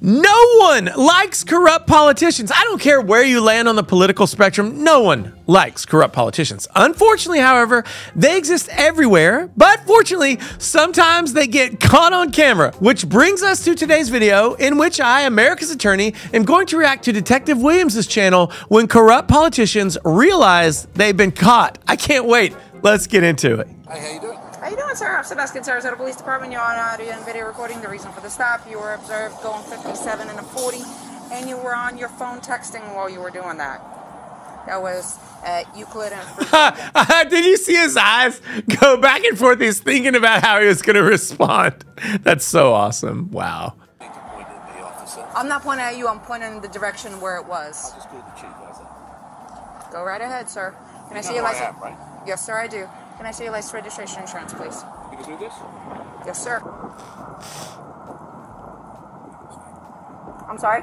No one likes corrupt politicians. I don't care where you land on the political spectrum. No one likes corrupt politicians. Unfortunately, however, they exist everywhere. But fortunately, sometimes they get caught on camera. Which brings us to today's video, in which I, America's attorney, am going to react to Detective Williams' channel when corrupt politicians realize they've been caught. I can't wait. Let's get into it. Hey, how you doing? How you doing, sir? I'm Sebastian, Sarasota Police Department. You're on audio and video recording. The reason for the stop, you were observed going 57 and a 40, and you were on your phone texting while you were doing that. That was at Euclid and... Did you see his eyes go back and forth? He's thinking about how he was going to respond. That's so awesome. Wow. I'm not pointing at you. I'm pointing in the direction where it was. I'll just call the chief, how's that? Go right ahead, sir. Can I see your license? Right? Yes, sir, I do. Can I see your license, registration, insurance, please? You can do this? Yes, sir. I'm sorry?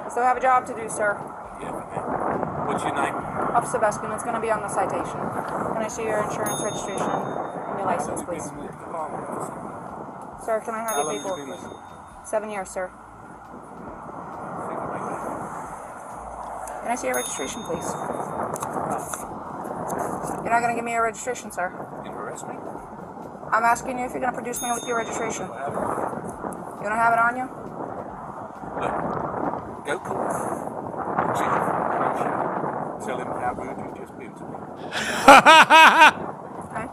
I still have a job to do, sir. Yeah, man. What's your name? Officer Sebastian. It's going to be on the citation. Can I see your insurance, registration, and your license, please? Sir, can I have your paperwork, please? 7 years, sir. Can I see your registration, please? You're not going to give me your registration, sir. You arrest me? I'm asking you if you're going to produce me with your registration. You don't have it on you? Look, go call the chief. Tell him how rude you just been to me. Okay.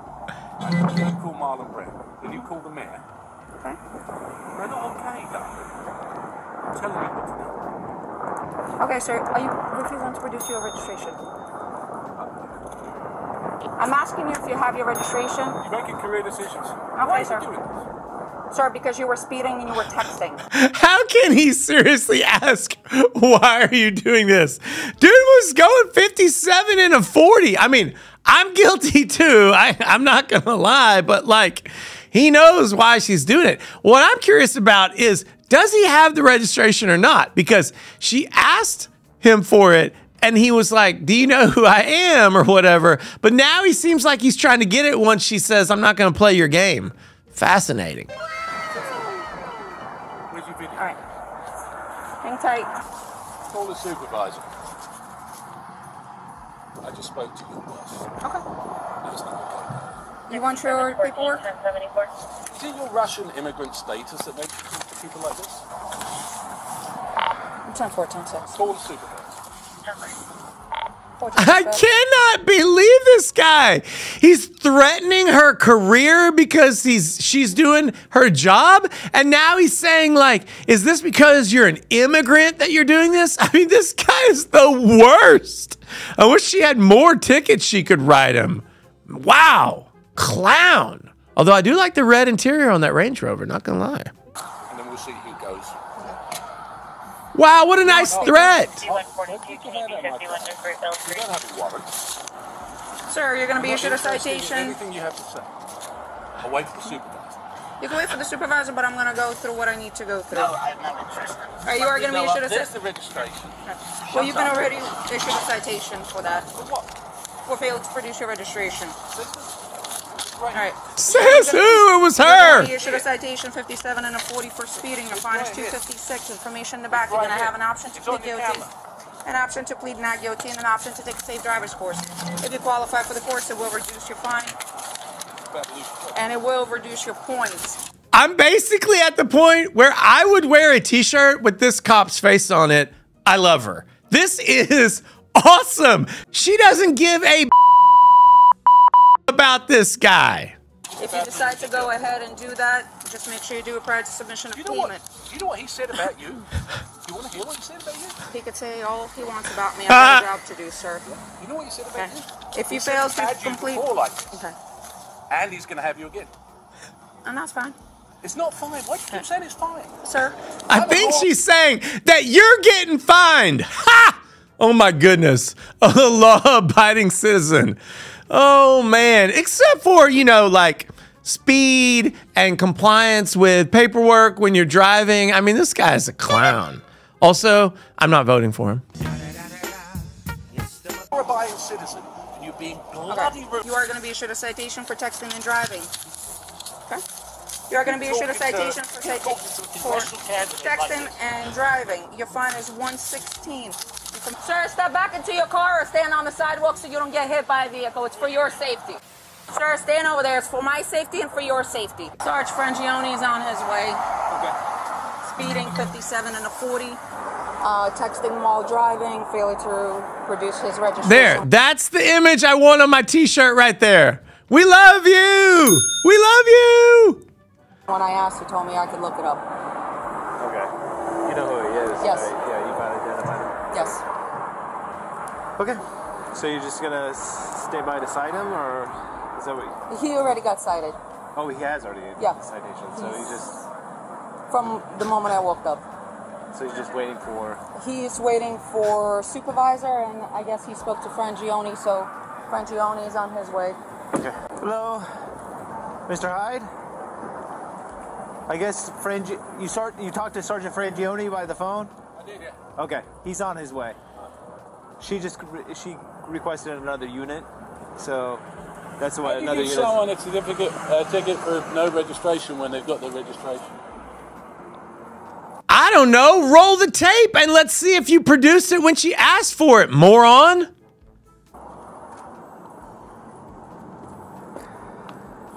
Then you call Marlon Brown. Then you call the mayor. Okay. They're not okay, though. Tell him what to do. Okay, sir, are you refusing to produce your registration? I'm asking you if you have your registration. You're making career decisions. Okay, sir. Sir, because you were speeding and you were texting. How can he seriously ask, why are you doing this? Dude was going 57 and a 40. I mean, I'm guilty too. I'm not going to lie, but like, he knows why she's doing it. What I'm curious about is, does he have the registration or not? Because she asked him for it and he was like, do you know who I am or whatever? But now he seems like he's trying to get it once she says, I'm not going to play your game. Fascinating. Where's your video? All right. Hang tight. Call the supervisor. I just spoke to your boss. Okay. That's not okay. You want your paperwork? Is it your Russian immigrant status that makes you talk to people like this? 10-4, 10-6. Call the supervisor. I cannot believe this guy. He's threatening her career because she's doing her job. And now he's saying, like, is this because you're an immigrant that you're doing this? I mean, this guy is the worst. I wish she had more tickets she could write him. Wow. Clown. Although I do like the red interior on that Range Rover, not gonna lie. And then we'll see who goes. Wow, what a nice threat. Sir, you're going to be issued a citation. Anything you have to say. I'll wait for the supervisor. You can wait for the supervisor, but I'm going to go through what I need to go through. No, I'm not interested. All right, you are going to be issued a citation. There's the registration. Well, you've been already issued a citation for that. For what? For failing to produce your registration. Right. All right. Says who? It was her. You issued a citation 57 and a 40 for speeding. Your fine is 256. Information in the back. You're going to have an option to plead guilty, an option to plead not guilty, and an option to take a safe driver's course. If you qualify for the course, it will reduce your fine, and it will reduce your points. I'm basically at the point where I would wear a t-shirt with this cop's face on it. I love her. This is awesome. She doesn't give a about this guy. If you decide to go ahead and do that, just make sure you do it prior to submission of payment. You know what he said about you? You want to hear what he said about you? He could say all he wants about me. I've got a job to do, sir. You know what he said about you? If you fail to complete... Okay. And he's going to have you again. And that's fine. It's not fine. What you keep saying is fine. Sir? I think she's saying that you're getting fined. Ha! Oh my goodness. A law-abiding citizen. Oh man. Except for, you know, like speed and compliance with paperwork when you're driving. I mean, this guy is a clown. Also, I'm not voting for him. You're a buying citizen, and you're being bloody rude. You are going to be issued a citation for texting and driving. Okay? You're going to be issued a citation for texting and driving. Your fine is $116. Sir, step back into your car or stand on the sidewalk so you don't get hit by a vehicle. It's for your safety. Sir, stand over there. It's for my safety and for your safety. Sarge Frangione is on his way. Okay. Speeding 57 and a 40. Texting while driving. Failure to produce his registration. There, that's the image I want on my t-shirt right there. We love you. We love you. When I asked, he told me I could look it up. Okay. You know who he is? Yes. Right? Yeah, you got identified him. Yes. Okay. So you're just gonna stay by beside him, or is that what? He already got cited. Oh, he has already. Yeah. Citation. So he just. From the moment I woke up. So he's just waiting for. He's waiting for supervisor, and I guess he spoke to Frangione, so Frangione is on his way. Okay. Hello, Mr. Hyde. I guess you talked to Sergeant Frangione by the phone? I did, yeah. Okay, he's on his way. She requested another unit, so that's what another Give unit. someone a ticket for no registration when they've got their registration. I don't know. Roll the tape and let's see if you produced it when she asked for it, moron.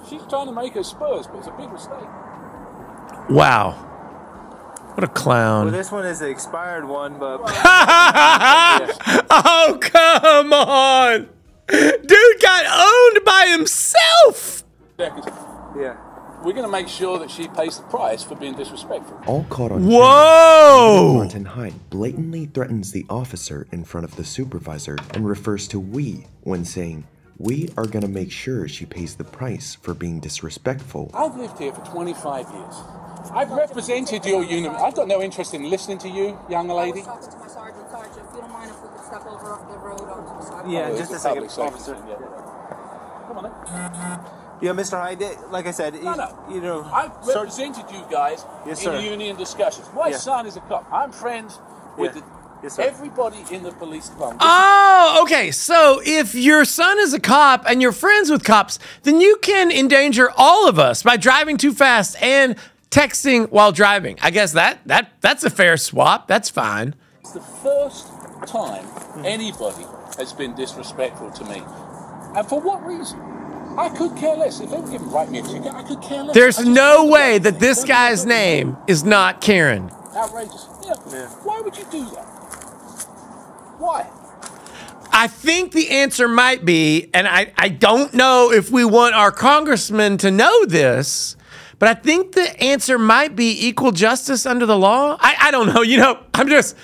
She's trying to make her Spurs, but it's a big mistake. Wow. What a clown. Well, this one is the expired one, but. Oh, come on. Dude got owned by himself. Yeah. We're going to make sure that she pays the price for being disrespectful. All caught on Whoa! camera. Martin Hyde blatantly threatens the officer in front of the supervisor and refers to we when saying, "We are gonna make sure she pays the price for being disrespectful." I've lived here for 25 years. I've represented your unit. I've got no interest in listening to you, young lady. I was talking to my sergeant. Sergeant, if you don't mind if we could step over off the road onto the sidewalk. Yeah, Oh, just a it's second, public officer. safety, yeah. Come on then. Yeah, Mr. Hyde, like I said, No. you know. I've represented you guys Yes, in sir. union discussions. My Yeah. son is a cop. I'm friends with Yes, sir. everybody in the police department. Oh, okay. So if your son is a cop and you're friends with cops, then you can endanger all of us by driving too fast and texting while driving. I guess that's a fair swap. That's fine. It's the first time anybody has been disrespectful to me. And for what reason? I could care less. If they were going to write me a ticket, I could care less. There's I just no don't way care. that this guy's name is not Karen. Outrageous. Yeah. Why would you do that? Why? I think the answer might be, and I don't know if we want our congressman to know this, but I think the answer might be equal justice under the law. I don't know. You know, I'm just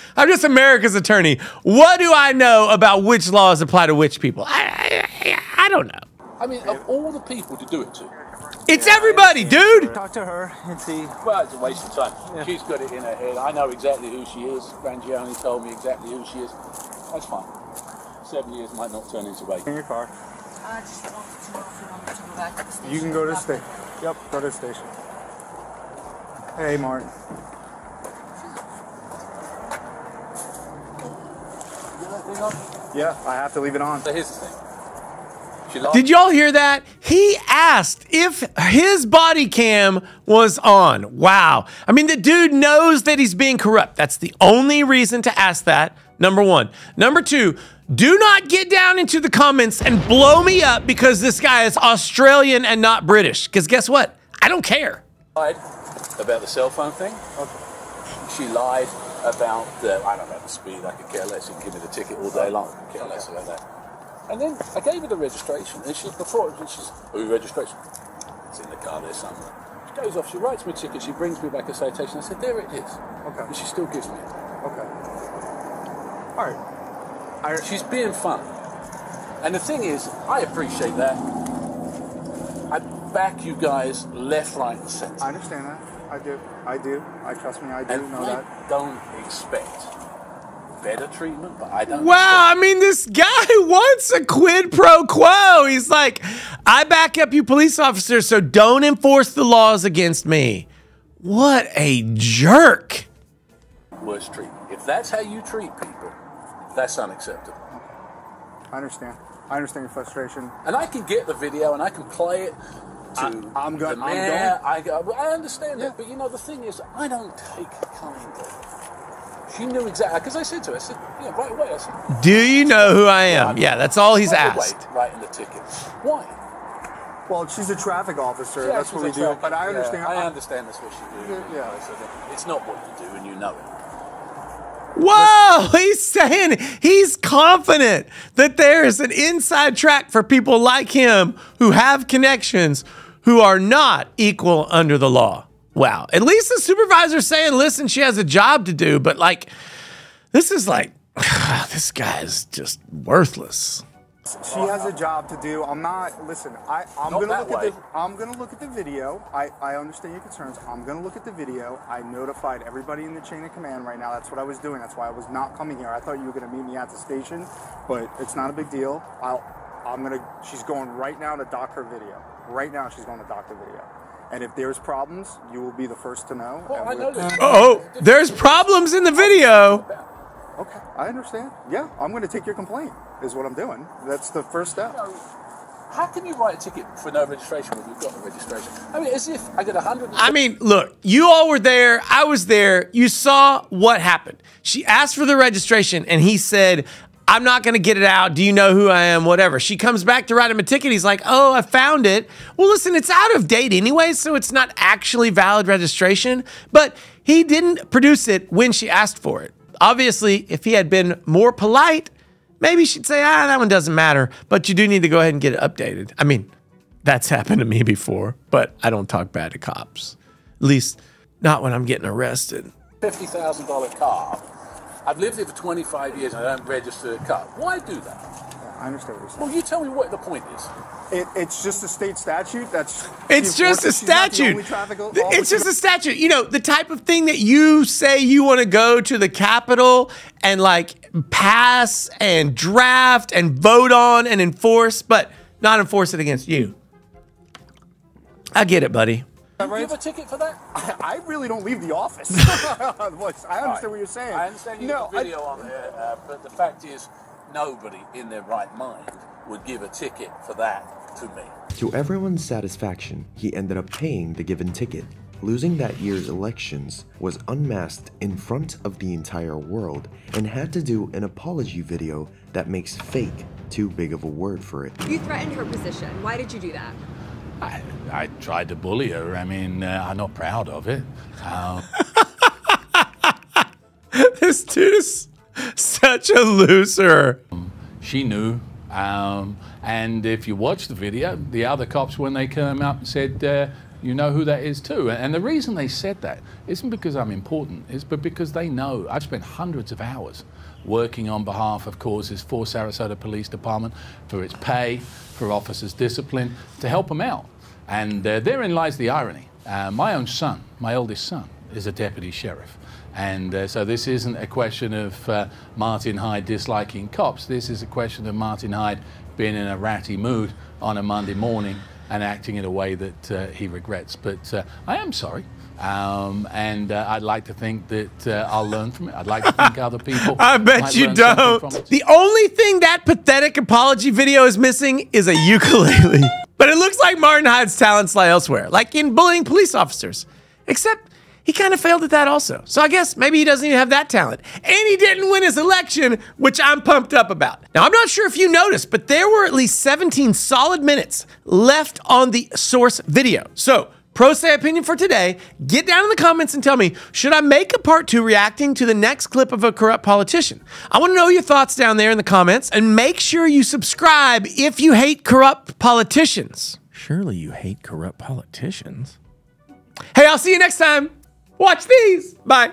America's attorney. What do I know about which laws apply to which people? I don't know. I mean, of all the people to do it to, It's everybody, dude. Talk to her and see. well, it's a waste of time. She's got it in her head. I know exactly who she is. Frangione told me exactly who she is. That's fine. 7 years might not turn into 8. In your car. I just wanted to know if you want me to go back to the station. You can go to the station. Yep, go to the station. Hey, Martin. Yeah, I have to leave it on. So here's the thing. She lost. Did y'all hear that? He asked if his body cam was on. Wow. I mean, the dude knows that he's being corrupt. That's the only reason to ask that. Number one. Number two, do not get down into the comments and blow me up because this guy is Australian and not British. Because guess what? I don't care. Lied about the cell phone thing. She lied about the, I don't know, the speed. I could care less. You can give me the ticket all day long. I could care less about that. And then I gave her the registration, and she's, registration? It's in the car there somewhere. She goes off, she writes me a ticket, she brings me back a citation. I said, there it is. Okay. And she still gives me it. Okay. All right. She's being fun. And the thing is, I appreciate that. I back you guys left, right, and center. I understand that. I do. Trust me, I do And know I that. don't expect better treatment, but I don't. Wow, I mean, this guy wants a quid pro quo. He's like, I back up you police officers, so don't enforce the laws against me. What a jerk. Worst treatment. If that's how you treat people, that's unacceptable. I understand. I understand your frustration. And I can get the video and I can play it to I'm the going. mayor. I understand that, but you know, the thing is, I don't take kindly. She knew exactly, because I said to her, I said, yeah, right away, I said, do you know who I am? Yeah, that's all he's asked. Writing the ticket. Why? Well, she's a traffic officer. Yeah, that's what we do. But I understand. I understand that's what she do. Yeah. So it's not what you do, and you know it. Whoa, he's saying he's confident that there is an inside track for people like him who have connections who are not equal under the law. Wow. At least the supervisor's saying, listen, she has a job to do, but like, this is like, this guy is just worthless. She has a job to do. I'm not. Listen, I'm gonna look at the video. I understand your concerns. I'm gonna look at the video. I notified everybody in the chain of command right now. That's what I was doing. That's why I was not coming here. I thought you were gonna meet me at the station, but it's not a big deal. She's going right now to dock her video. Right now, she's going to dock the video. And if there's problems, you will be the first to know. Well, I know that. Oh, there's problems in the video. Okay, I understand. Yeah, I'm going to take your complaint, is what I'm doing. That's the first step. How can you write a ticket for no registration when you've got the registration? I mean, as if I got 100. I mean, look, you all were there. I was there. You saw what happened. She asked for the registration, and he said, I'm not going to get it out. Do you know who I am? Whatever. She comes back to write him a ticket. He's like, oh, I found it. Well, listen, it's out of date anyway, so it's not actually valid registration. But he didn't produce it when she asked for it. Obviously, if he had been more polite, maybe she'd say, that one doesn't matter. But you do need to go ahead and get it updated. I mean, that's happened to me before, but I don't talk bad to cops. At least not when I'm getting arrested. $50,000 car. I've lived here for 25 years and I don't register a car. Why do that? I understand what you're saying. Well, you tell me what the point is. It's just a state statute. It's just a statute. It's just a statute. You know, the type of thing that you say you want to go to the Capitol and like pass and draft and vote on and enforce, but not enforce it against you. I get it, buddy. You give a ticket for that? I really don't leave the office. I understand what you're saying. I understand you have a video on there, but the fact is, nobody in their right mind would give a ticket for that to me. To everyone's satisfaction, he ended up paying the given ticket. Losing that year's elections was unmasked in front of the entire world and had to do an apology video that makes fake too big of a word for it. You threatened her position. Why did you do that? I tried to bully her. I mean, I'm not proud of it. This dude is such a loser. She knew. And if you watch the video, the other cops, when they came up, said, you know who that is too. And the reason they said that isn't because I'm important, but because they know I've spent hundreds of hours working on behalf of causes for Sarasota Police Department, for its pay, for officers' discipline, to help them out. And therein lies the irony. My own son, my oldest son, is a deputy sheriff. And so this isn't a question of Martin Hyde disliking cops. This is a question of Martin Hyde being in a ratty mood on a Monday morning and acting in a way that he regrets. But I am sorry. And I'd like to think that I'll learn from it. I'd like to think other people I bet you don't. The only thing that pathetic apology video is missing is a ukulele. But it looks like Martin Hyde's talents lie elsewhere, like in bullying police officers. Except he kind of failed at that also. So I guess maybe he doesn't even have that talent. And he didn't win his election, which I'm pumped up about. Now, I'm not sure if you noticed, but there were at least 17 solid minutes left on the source video. So, pro se opinion for today, get down in the comments and tell me, should I make a part 2 reacting to the next clip of a corrupt politician? I want to know your thoughts down there in the comments, and make sure you subscribe if you hate corrupt politicians. Surely you hate corrupt politicians. Hey, I'll see you next time. Watch these. Bye.